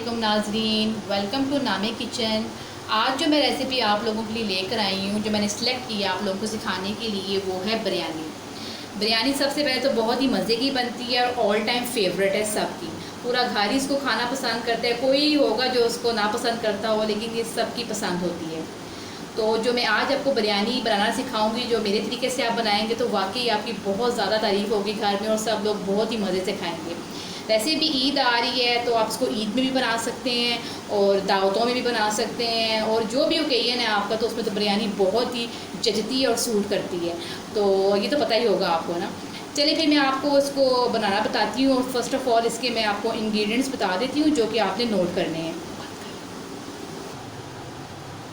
वालेकुम नाजरीन, welcome to name kitchen. आज जो मैं रेसिपी आप लोगों के लिए लेकर आई हूँ, जो मैंने सेलेक्ट किया आप लोगों को सिखाने के लिए, वो है बिरयानी। बिरयानी सबसे पहले तो बहुत ही मज़े की बनती है और ऑल टाइम फेवरेट है सबकी। पूरा घर ही इसको खाना पसंद करता है, कोई होगा जो उसको ना पसंद करता हो, लेकिन ये सबकी पसंद होती है। तो जो मैं आज आपको बिरयानी बनाना सिखाऊंगी, जो मेरे तरीके से आप बनाएंगे तो वाकई आपकी बहुत ज़्यादा तारीफ़ होगी घर में और सब लोग बहुत ही मज़े से खाएंगे। वैसे भी ईद आ रही है तो आप इसको ईद में भी बना सकते हैं और दावतों में भी बना सकते हैं, और जो भी ओकेजन है आपका तो उसमें तो बिरयानी बहुत ही जचती है और सूट करती है। तो ये तो पता ही होगा आपको ना। चलिए फिर मैं आपको इसको बनाना बताती हूँ, और फर्स्ट ऑफ़ ऑल इसके मैं आपको इंग्रेडिएंट्स बता देती हूँ जो कि आपने नोट करने हैं।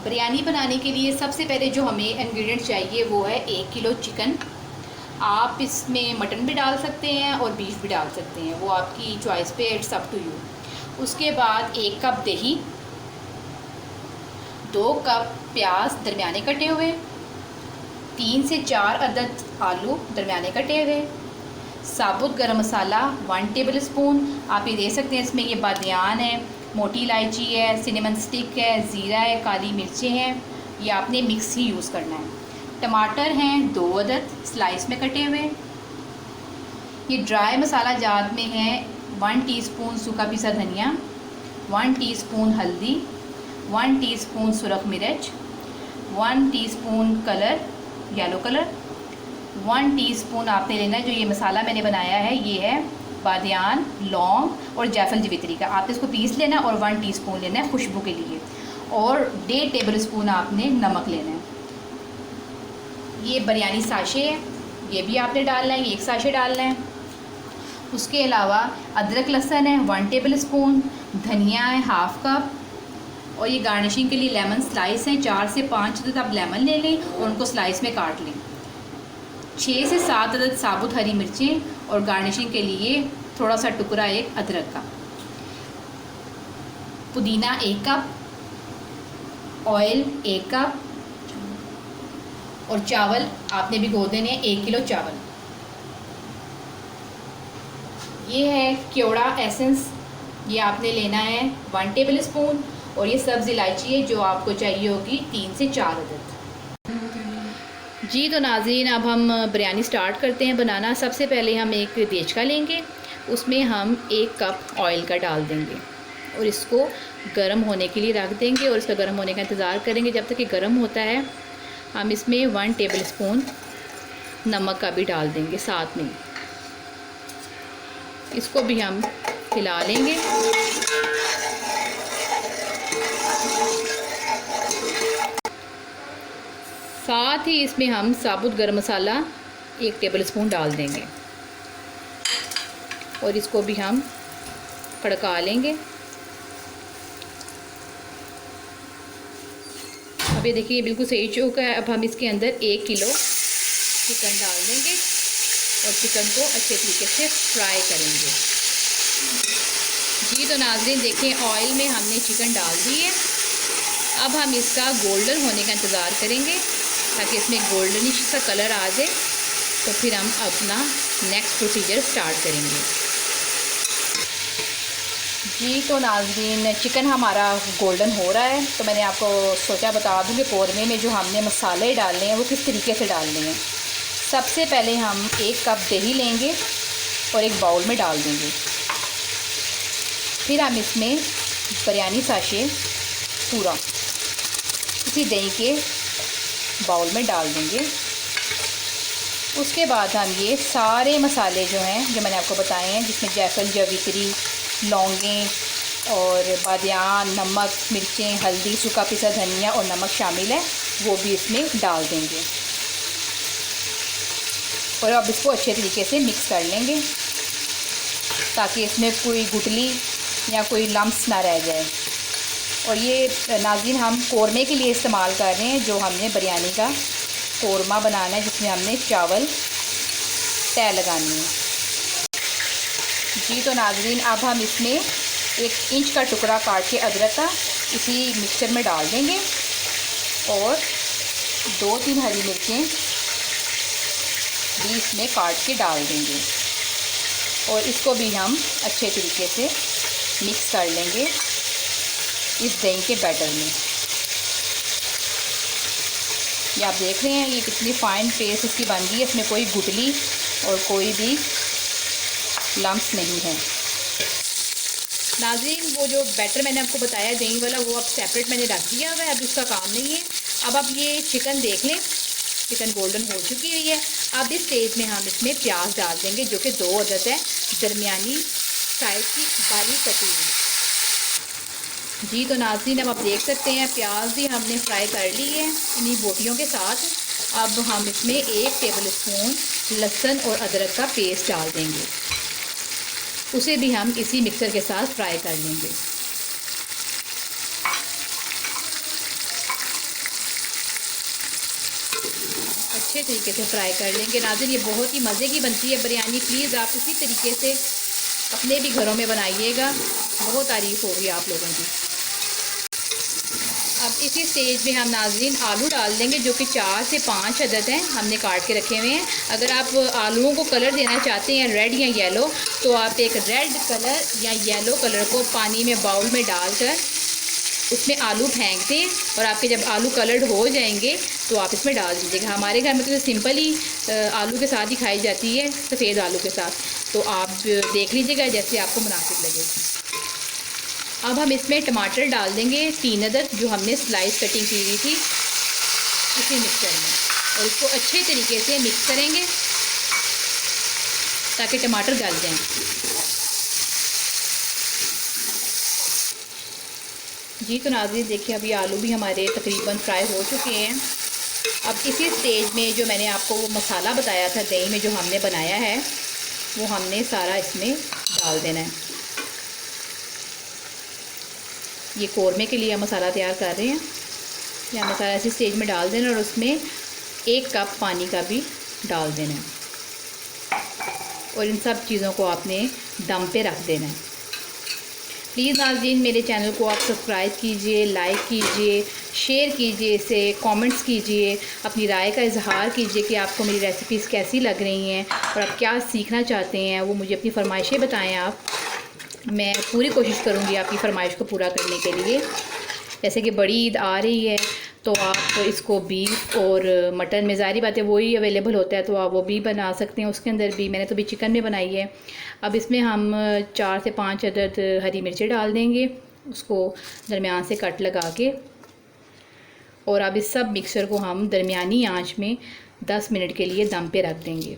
बिरयानी बनाने के लिए सबसे पहले जो हमें इंग्रेडिएंट्स चाहिए वो है 1 किलो चिकन। आप इसमें मटन भी डाल सकते हैं और बीफ भी डाल सकते हैं, वो आपकी चॉइस पे, इट्स अप टू यू। उसके बाद 1 कप दही, 2 कप प्याज दरमियाने कटे हुए, 3 से 4 अदद आलू दरमियाने कटे हुए, साबुत गरम मसाला 1 टेबल स्पून। आप ये दे सकते हैं, इसमें ये बादियान है, मोटी इलायची है, सिनेमन स्टिक है, ज़ीरा है, काली मिर्चें हैं। ये आपने मिक्स ही यूज़ करना है। टमाटर हैं 2 अदद स्लाइस में कटे हुए। ये ड्राई मसाला जात में है 1 टीस्पून सूखा पिसा धनिया, 1 टीस्पून हल्दी, 1 टीस्पून सुरख मिर्च, 1 teaspoon colour yellow colour, 1 teaspoon आपने लेना है। जो ये मसाला मैंने बनाया है ये है बादियान, लौंग और जायफल जवित्री का। आपने इसको पीस लेना और 1 टीस्पून लेना है खुशबू के लिए, और 1.5 टेबल स्पून आपने नमक लेना है। ये बिरयानी साशे है, ये भी आपने डालना है, ये 1 साशे डालना है। उसके अलावा अदरक लहसुन है 1 टेबल स्पून, धनिया है 1/2 कप, और ये गार्निशिंग के लिए लेमन स्लाइस हैं 4 से 5 अदद आप लेमन ले लें और उनको स्लाइस में काट लें। 6 से 7 अदद साबुत हरी मिर्चें, और गार्निशिंग के लिए थोड़ा सा टुकड़ा 1 अदरक का। पुदीना 1 कप, ऑयल 1 कप, और चावल आपने भिगो देने 1 किलो चावल। ये है केवड़ा एसेंस, ये आपने लेना है 1 टेबल स्पून, और ये सब्ज़ इलायची है जो आपको चाहिए होगी 3 से 4 अदद। जी तो नाज़रीन, अब हम बिरयानी स्टार्ट करते हैं बनाना। सबसे पहले हम एक देचका लेंगे, उसमें हम 1 कप ऑयल का डाल देंगे और इसको गर्म होने के लिए रख देंगे, और इसका गर्म होने का इंतज़ार करेंगे जब तक कि गर्म होता है। हम इसमें 1 टेबल स्पून नमक का भी डाल देंगे साथ में, इसको भी हम हिला लेंगे। साथ ही इसमें हम साबुत गरम मसाला 1 टेबल स्पून डाल देंगे, और इसको भी हम कड़का लेंगे। अब ये देखिए बिल्कुल सही चुका है। अब हम इसके अंदर 1 किलो चिकन डाल देंगे और चिकन को अच्छे तरीके से फ्राई करेंगे। जी तो नाज़रीन देखें, ऑयल में हमने चिकन डाल दी है। अब हम इसका गोल्डन होने का इंतज़ार करेंगे ताकि इसमें गोल्डनिश सा कलर आ जाए, तो फिर हम अपना नेक्स्ट प्रोसीजर स्टार्ट करेंगे। जी तो नाज़रीन, चिकन हमारा गोल्डन हो रहा है, तो मैंने आपको सोचा बता दूँ कि कौरमे में जो हमने मसाले डालने हैं वो किस तरीके से डालने हैं। सबसे पहले हम 1 कप दही लेंगे और एक बाउल में डाल देंगे। फिर हम इसमें बिरयानी साशे पूरा इसी दही के बाउल में डाल देंगे। उसके बाद हम ये सारे मसाले जो हैं जो मैंने आपको बताए हैं, जिसमें जायफल जवित्री, लौंगें और बादियान, नमक, मिर्चें, हल्दी, सूखा पिसा धनिया और नमक शामिल है, वो भी इसमें डाल देंगे, और अब इसको अच्छे तरीके से मिक्स कर लेंगे ताकि इसमें कोई गुठली या कोई लम्स ना रह जाए। और ये नाज़रीन हम कौरमे के लिए इस्तेमाल कर रहे हैं, जो हमने बिरयानी का कौरमा बनाना है, जिसमें हमने चावल तय लगानी है। जी तो नाज़रीन, अब हम इसमें 1 इंच का टुकड़ा काट के अदरक का इसी मिक्सचर में डाल देंगे, और 2-3 हरी मिर्चें भी इसमें काट के डाल देंगे, और इसको भी हम अच्छे तरीके से मिक्स कर लेंगे इस दही के बैटर में। ये आप देख रहे हैं ये कितनी फ़ाइन पेस्ट इसकी बन गई है, इसमें कोई गुठली और कोई भी लम्स नहीं है। नाज़रीन वो जो बैटर मैंने आपको बताया दही वाला वो अब सेपरेट मैंने रख दिया हुआ है, अब उसका काम नहीं है। अब आप ये चिकन देख लें, चिकन गोल्डन हो चुकी है ये। अब इस स्टेज में हम इसमें प्याज डाल देंगे जो कि 2 अदद है, दरमियानी साइज़ की बारीक कटी हुई। जी तो नाज़रीन अब आप देख सकते हैं प्याज भी हमने फ्राई कर ली है इन्हीं बोटियों के साथ। अब हम इसमें 1 टेबल स्पून लहसुन और अदरक का पेस्ट डाल देंगे, उसे भी हम इसी मिक्सर के साथ फ्राई कर लेंगे। अच्छे तरीके से फ्राई कर लेंगे। नाज़रीन ये बहुत ही मज़े की बनती है बिरयानी, प्लीज़ आप इसी तरीके से अपने भी घरों में बनाइएगा, बहुत तारीफ़ होगी आप लोगों की। अब इसी स्टेज में हम नाज़रीन आलू डाल देंगे जो कि 4 से 5 अदद हैं, हमने काट के रखे हुए हैं। अगर आप आलूओं को कलर देना चाहते हैं रेड या येलो, तो आप एक रेड कलर या येलो कलर को पानी में बाउल में डालकर उसमें आलू फेंक दें और आपके जब आलू कलर्ड हो जाएंगे तो आप इसमें डाल दीजिएगा। हमारे घर में तो सिंपल ही आलू के साथ ही खाई जाती है, सफ़ेद आलू के साथ, तो आप देख लीजिएगा जैसे आपको मुनासिब लगे। अब हम इसमें टमाटर डाल देंगे 3 अदद जो हमने स्लाइस कटिंग की हुई थी इसी मिक्सचर में, और इसको अच्छे तरीके से मिक्स करेंगे ताकि टमाटर गल जाएं। जी तो नाज़रीन देखिए अभी आलू भी हमारे तकरीबन फ्राई हो चुके हैं। अब इसी स्टेज में जो मैंने आपको वो मसाला बताया था दही में जो हमने बनाया है वो हमने सारा इसमें डाल देना है। ये कोरमे के लिए हम मसाला तैयार कर रहे हैं, या मसाला इसी स्टेज में डाल देना और उसमें 1 कप पानी का भी डाल देना है और इन सब चीज़ों को आपने दम पे रख देना है। प्लीज़ नाज़रीन मेरे चैनल को आप सब्सक्राइब कीजिए, लाइक कीजिए, शेयर कीजिए, इसे कमेंट्स कीजिए, अपनी राय का इजहार कीजिए कि आपको मेरी रेसिपीज़ कैसी लग रही हैं और आप क्या सीखना चाहते हैं, वो मुझे अपनी फरमाइशें बताएं आप। मैं पूरी कोशिश करूँगी आपकी फ़रमाइश को पूरा करने के लिए। जैसे कि बड़ी ईद आ रही है तो आप इसको बीफ और मटन में ज़ाहिर बात है वही अवेलेबल होता है, तो आप वो भी बना सकते हैं। उसके अंदर भी मैंने तो भी चिकन में बनाई है। अब इसमें हम 4 से 5 अदद हरी मिर्चें डाल देंगे, उसको दरमियान से कट लगा के, और अब इस सब मिक्सचर को हम दरमियानी आंच में 10 मिनट के लिए दम पे रख देंगे।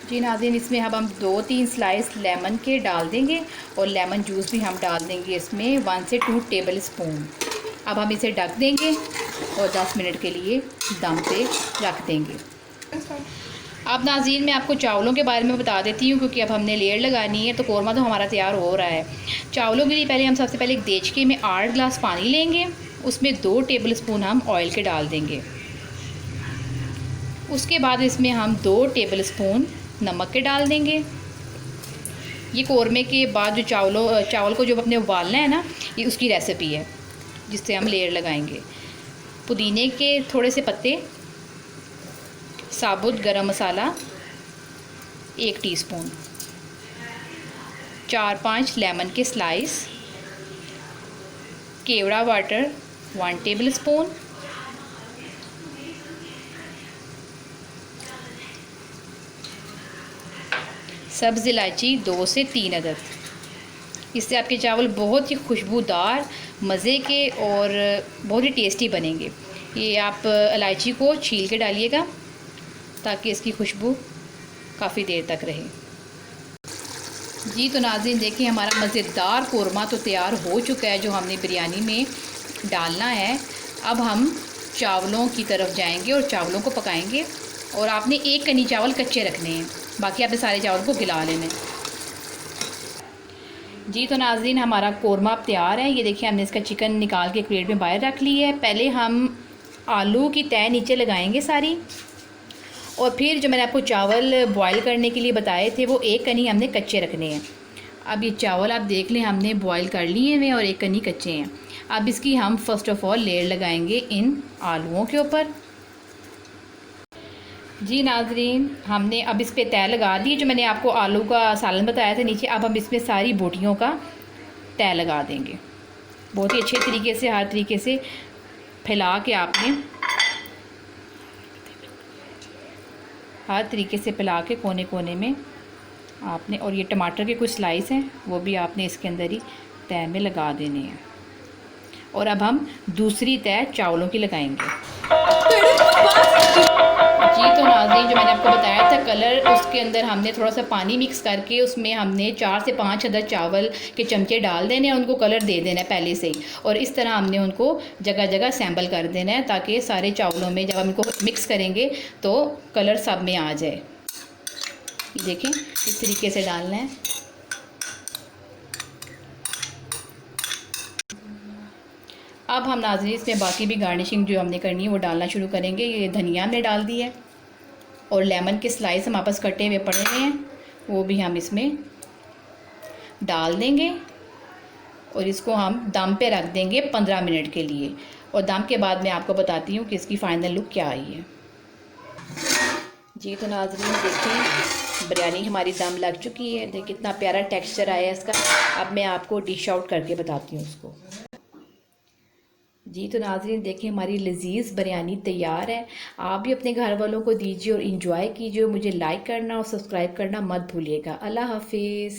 जी नाज़रीन इसमें अब हम 2-3 स्लाइस लेमन के डाल देंगे और लेमन जूस भी हम डाल देंगे इसमें 1 से 2 टेबल स्पून। अब हम इसे ढक देंगे और 10 मिनट के लिए दम पे रख देंगे। अब नाज़रीन मैं आपको चावलों के बारे में बता देती हूँ क्योंकि अब हमने लेयर लगानी है, तो कोरमा तो हमारा तैयार हो रहा है। चावलों के लिए पहले हम सबसे पहले एक देचके में 8 गिलास पानी लेंगे, उसमें 2 टेबल स्पून हम ऑयल के डाल देंगे। उसके बाद इसमें हम 2 टेबल स्पून नमक के डाल देंगे। ये कोरमे के बाद जो चावल को जो अपने उबालना है ना, ये उसकी रेसिपी है जिससे हम लेयर लगाएंगे। पुदीने के थोड़े से पत्ते, साबुत गरम मसाला 1 टीस्पून, 4-5 लेमन के स्लाइस, केवड़ा वाटर 1 टेबल स्पून, सब्ज़ इलायची 2 से 3 अदद। इससे आपके चावल बहुत ही खुशबूदार, मज़े के और बहुत ही टेस्टी बनेंगे। ये आप इलायची को छील के डालिएगा ताकि इसकी खुशबू काफ़ी देर तक रहे। जी तो नाज़रीन देखिए हमारा मज़ेदार कोरमा तो तैयार हो चुका है जो हमने बिरयानी में डालना है। अब हम चावलों की तरफ जाएंगे और चावलों को पकाएंगे, और आपने 1 कनी चावल कच्चे रखने हैं, बाकी आपने सारे चावल को गिला लेना है। जी तो नाज़रीन हमारा कोरमा अब तैयार है। ये देखिए हमने इसका चिकन निकाल के प्लेट में बाहर रख ली है। पहले हम आलू की तह नीचे लगाएंगे सारी, और फिर जो मैंने आपको चावल बॉयल करने के लिए बताए थे वो 1 कनी हमने कच्चे रखने हैं। अब ये चावल आप देख लें हमने बॉयल कर लिए हैं और 1 कनी कच्चे हैं। अब इसकी हम फ़र्स्ट ऑफ़ ऑल लेयर लगाएंगे इन आलूओं के ऊपर। जी नाज़रीन हमने अब इस पे तह लगा दी जो मैंने आपको आलू का सालन बताया था नीचे। अब हम इसमें सारी बोटियों का तय लगा देंगे। बहुत ही अच्छे तरीके से हर तरीके से फैला के आपने हर तरीके से फैला के कोने कोने में आपने, और ये टमाटर के कुछ स्लाइस हैं वो भी आपने इसके अंदर ही तय में लगा देने हैं। और अब हम दूसरी तय चावलों की लगाएंगे। जी तो नाज़रीन, जो मैंने आपको बताया था कलर, उसके अंदर हमने थोड़ा सा पानी मिक्स करके उसमें हमने 4 से 5 अदद चावल के चमचे डाल देने हैं, उनको कलर दे देना है पहले से ही। और इस तरह हमने उनको जगह जगह सैम्बल कर देना है ताकि सारे चावलों में जब हम इनको मिक्स करेंगे तो कलर सब में आ जाए। देखें इस तरीके से डालना है। अब हम नाज़रीन इसमें बाकी भी गार्निशिंग जो हमने करनी है वो डालना शुरू करेंगे। ये धनिया हमने डाल दी है और लेमन के स्लाइस हम आपस कटे हुए पड़े हुए हैं, वो भी हम इसमें डाल देंगे और इसको हम दम पे रख देंगे 15 मिनट के लिए। और दम के बाद मैं आपको बताती हूँ कि इसकी फ़ाइनल लुक क्या आई है। जी तो नाज़रीन देखें बिरयानी हमारी दम लग चुकी है। देखिए कितना प्यारा टेक्सचर आया है इसका। अब मैं आपको डिश आउट करके बताती हूँ उसको। जी तो नाज़रीन देखिए हमारी लजीज़ बिरयानी तैयार है। आप भी अपने घर वालों को दीजिए और इन्जॉय कीजिए। मुझे लाइक करना और सब्सक्राइब करना मत भूलिएगा। अल्लाह हाफिज़।